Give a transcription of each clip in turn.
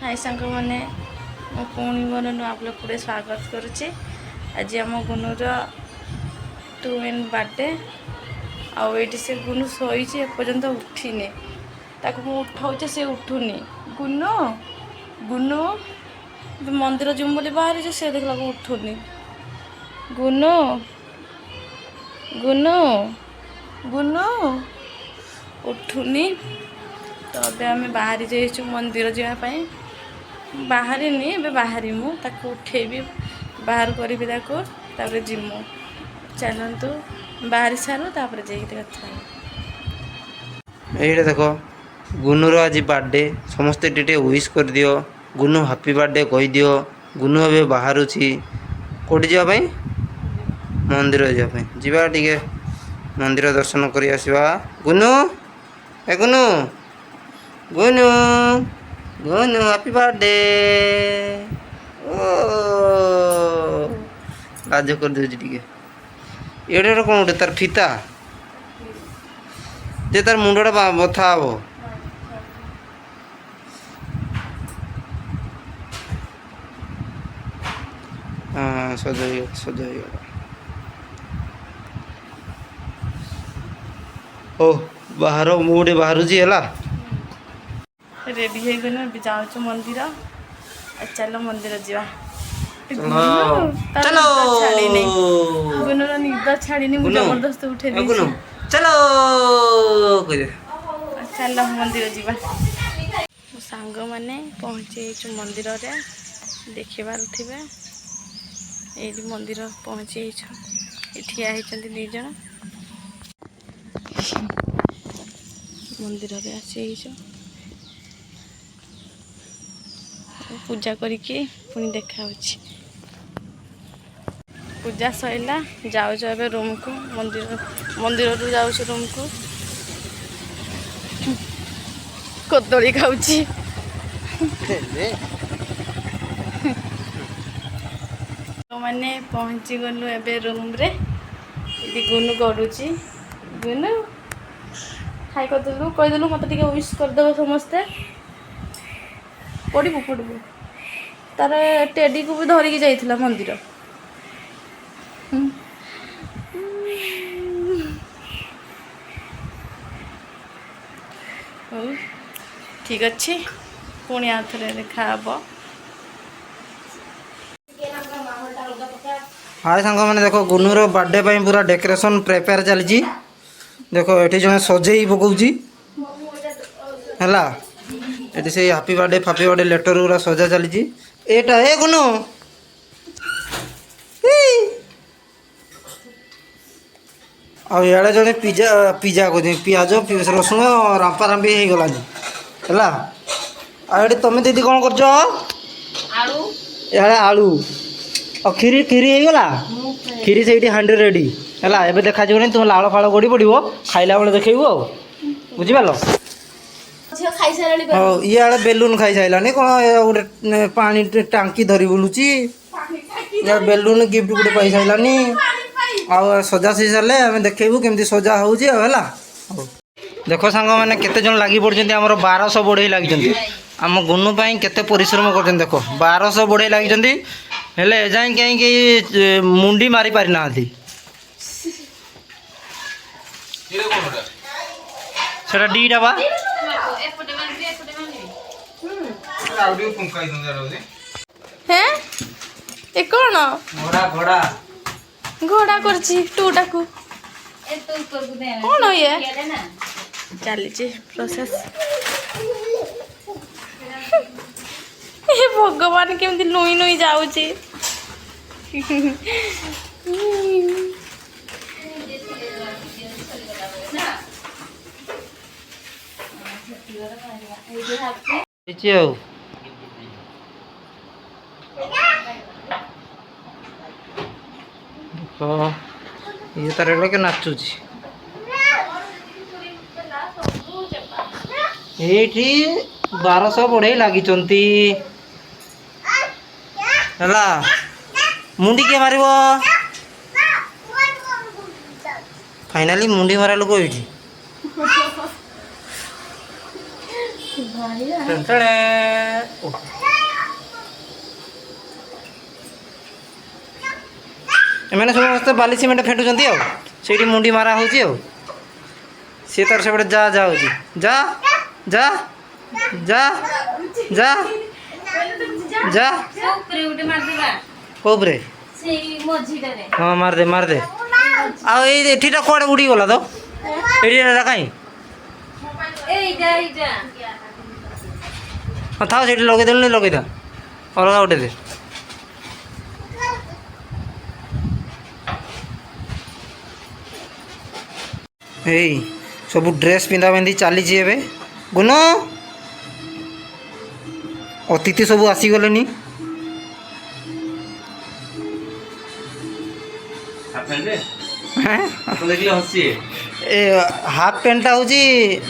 हाय सांग मैंने पुणी मोर नुआ ब्लॉग को स्वागत करुच्ची। आज आम गुनुर 2 बर्थडे आईटी से गुनु शोई एपर्तंत उठिनी ताको मु उठाऊे से उठुनी। गुनु गुनु मंदिर जिमु बोली बाहरी से देखला उठुनी। गुनु गुनु गुनु उठुनी। तो अबे आम बाहरी जाइछु मंदिर जावाई बाहरी नी ए बाहरी मु ताको उठेबी बाहर करी तापर जिमु। चलतु बाहरी सारू तापर जाइए कथा। ये देखो गुनुर आज बर्थडे समस्ते टे विश कर दियो। गुनु हैप्पी बर्थडे कही दियो। गुनु अबे बाहर कौटी जावाई मंदिर जावाई जीवा टिके मंदिर दर्शन करी आसवा। गुनु ए गुनु गुनु गुनु हैप्पी बर्थडे। ओ लाज कर दे टिके एडे कौन गोटे तार फिता जे तार मुंडा बथा हे। हाँ सज सज ओ बाहर मुझे बाहर रेडी हो गए जाऊँ मंदिर। चलो मंदिर जा चलो छाड़ी नहीं गुनुर निद छाड़ी नहीं जबरदस्त उठे चलो चल मंदिर जा। सांग मैंने पहुँचे मंदिर देखि पारे ये मंदिर पहुँचे ठिया होती दीज मंदिर आसी पूजा करके पुणी देखा पूजा सैला जाऊँ ए रूम को मंदिर मंदिर रू जाऊँ रूम को कदली खाऊची मैंने पहुँची गलु एबे रूम रे ये गुनु गड़ुची। गुनु खाई करदेलु कहीदेलु मत विश करदेव समस्ते पड़बू पड़बू तार टेडी को भी धरिकी जाइथिला मंदिर। ठीक अच्छे पुणी आउ थे देखा हे। हाय सांग मैंने देखो गुनुर बर्थडे पे पूरा डेकोरेशन प्रिपेयर चली। देखो ये जन सजे पकाउची है ये से हैप्पी बर्थडे फापी बर्थडे लेटर गुरा सजा चली। एटा ए गुनु आड़े जड़े पिज्जा पिज्जा को पिज रसुण रांपारांपी हो गलानी है। तुम दीदी कौन कर आलू और खीरी खीरी हो गला खीरी से हांडी रेडी है। एवं देखा तुम लाड़ फाड़ गड़ी पड़ो खाइला बेले देखू आ बुझिपाल। हाँ ये आड़े बेलून खाई सारानी कौन गोटे पानी टांकी धरी बुलूची बेलून गिफ्ट गोटे पाई सारानी आ सजा सी सारे आम देखू केमती सजा हो। देख सांग मैंने केते जन लगी पड़े 1200 बढ़ई लगी आम गुनु केते परिश्रम कर देख 1200 बढ़ई लगी हेले जाए कहीं मुंडी मारी पारि ना सेटा डीटा बा हैं ए कौन घोड़ा घोड़ा करछि टूटा को कौन ये चली प्रोसेस ये भगवान केमती नुई नुई जाऊची। ये तार के नाचुची ये 1200 बढ़ई लगी मुंडी किए मार फाइनाली मुंडी मारा लोक ये एमाने समस्त बाली सीमेंट फेटुचंती आ सेठी मुंडी मारा होची आ से तार सेपटे जा जा होची जा जा जा जा जा ଉପରେ ଗୋଟେ ମାରିଦେବା कोपरे ସେଇ ମଝିଟାରେ हाँ मार दे आ एठीटा कुआडे उड़ी गला तो एठीटा काई ଏଇଟା ଏଇଟା हाँ था सेठी लगे देलनी लगे था अलगा उठे दे एई सब ड्रेस पिंधा पिंधि चली गुण अतिथि सब आसीगले ए हाफ पेंटा हूँ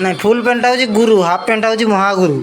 ना फुल पेंटा हूँ गुरु हाफ पेंटा हूँ महागुरु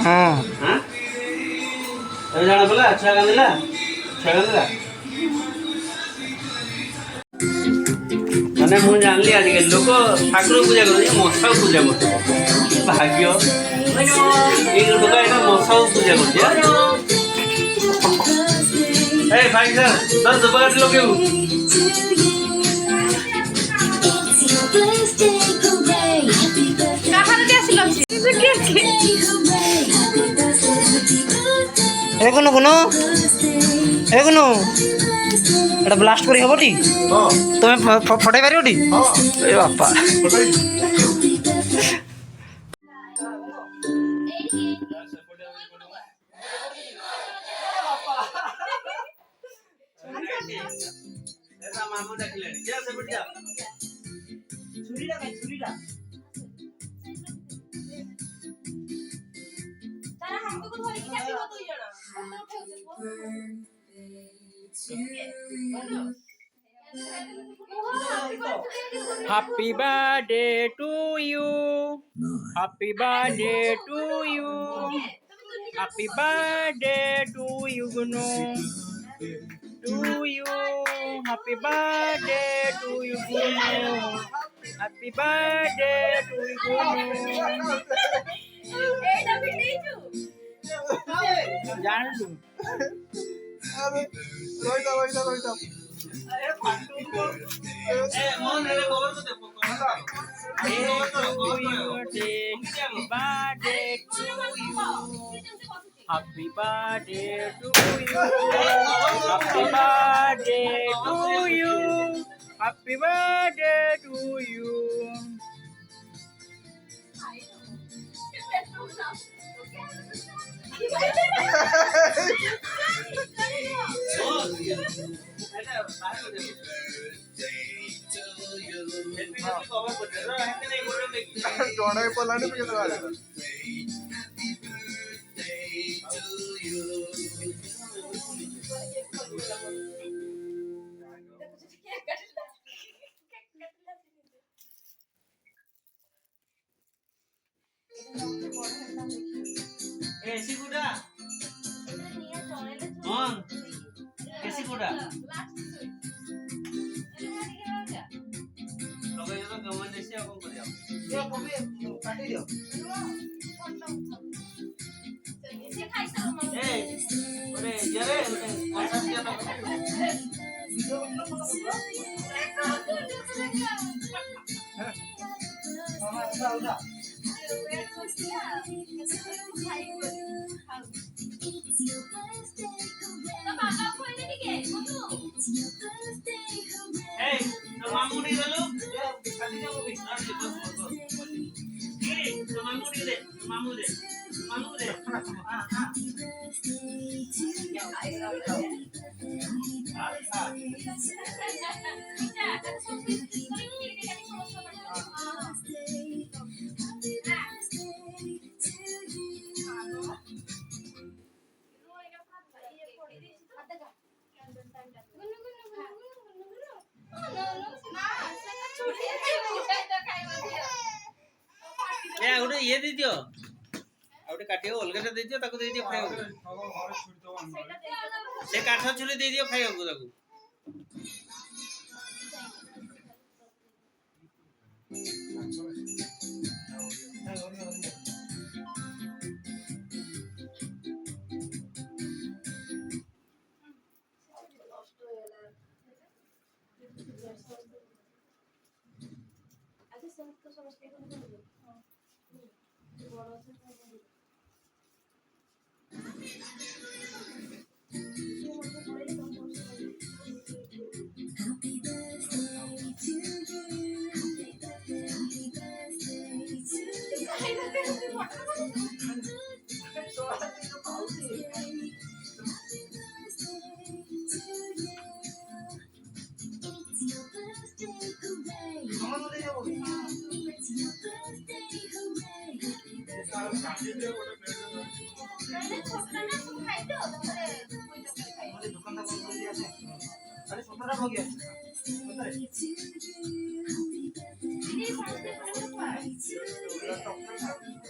हाँ मैंने मुझे जानली आजिकल लोक ठाकुर पूजा कर मशा पूजा करते भाग्य ये लोक यहाँ मशा पूजा कर भाई सर दस दुपकाट लोग गुनु गुनु गुनु एटा ब्लास्ट करी हबो टी तुम फटाई पारियो टी ए बापा मामू डाकिले जा सेपट जा छुरीटा काई छुरीटा तारा हमको को धरि कि काटिबो दुई जण Happy birthday to you. Happy birthday to you. Happy birthday to you, Gunu. To you. Happy birthday to you, Gunu. Happy birthday to you, Gunu. एटा बिटै छु जान लू अरे रोइटा ए मोहन रे कवर तो देखो Happy birthday to you. Happy birthday to you. Happy birthday to you. जोड़ा पलाने पे कितना आया ऐसी कुड़ा हाँ ऐसी कुड़ा लोग ये तो गवर्नमेंट ऐसे आपको कर दिया ये कॉपी काटी दियो से खाइ सारो म ए अरे जरे ऐसा किया था ए तो मामू नहीं गलो खाली जाओ भी तो मामू नहीं दे मामू दे हां हां ए उठे ये दे दियो आउटे काटियो अलगटा दे दियो ताको दे दियो खाइयो से काठ छुरी दे दियो खाइयो को ताको ଅଛି ସେମିତି ତ ସମସ୍ତେ କରିବେ। ବଡ଼ ଅଛି ତ କରିବେ। କିଏ ମୋତେ କହିଲେ ତମ ବର୍ଷ କରିବେ। ଦୋକାନଟା ବନ୍ଦ କରି ଆସେ ଆରେ ସତରା ଭଗି ଆସେ चॉकलेट